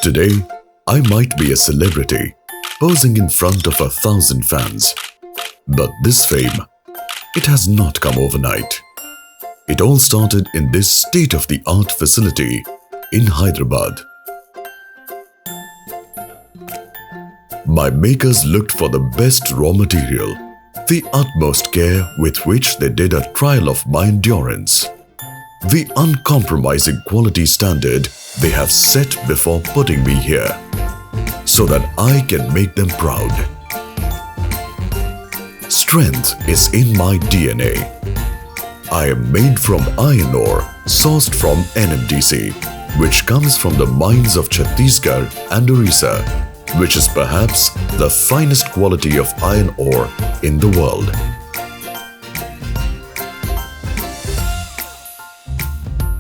Today, I might be a celebrity, posing in front of 1,000 fans. But this fame, it has not come overnight. It all started in this state-of-the-art facility in Hyderabad. My makers looked for the best raw material, the utmost care with which they did a trial of my endurance, the uncompromising quality standard they have set before putting me here, so that I can make them proud. Strength is in my DNA. I am made from iron ore sourced from NMDC, which comes from the mines of Chhattisgarh and Orissa, which is perhaps the finest quality of iron ore in the world.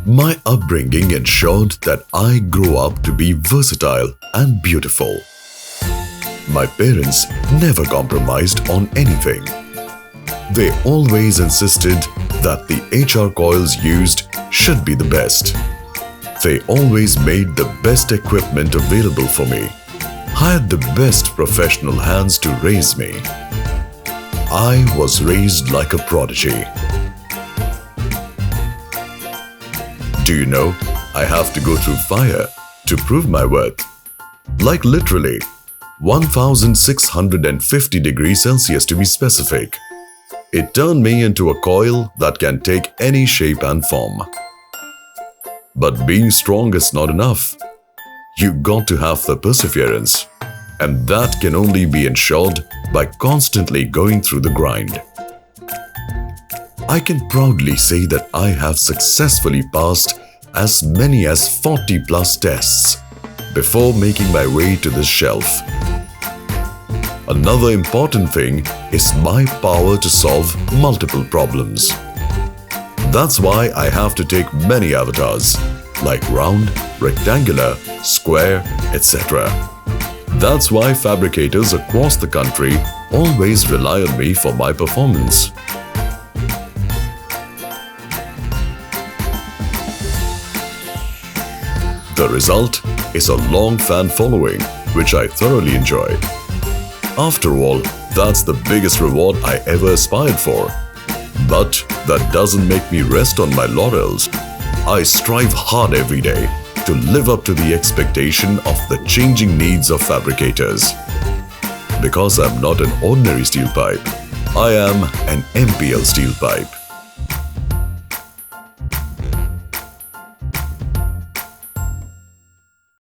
My upbringing ensured that I grew up to be versatile and beautiful. My parents never compromised on anything. They always insisted that the HR coils used should be the best. They always made the best equipment available for me, hired the best professional hands to raise me. I was raised like a prodigy. Do you know, I have to go through fire to prove my worth? Like literally, 1650 degrees Celsius to be specific. It turned me into a coil that can take any shape and form. But being strong is not enough. You got to have the perseverance, and that can only be ensured by constantly going through the grind. I can proudly say that I have successfully passed as many as 40 plus tests before making my way to this shelf. Another important thing is my power to solve multiple problems. That's why I have to take many avatars, like round, rectangular, square, etc. That's why fabricators across the country always rely on me for my performance. The result is a long fan following, which I thoroughly enjoy. After all, that's the biggest reward I ever aspired for. But that doesn't make me rest on my laurels. I strive hard every day to live up to the expectation of the changing needs of fabricators. Because I'm not an ordinary steel pipe, I am an MPL steel pipe.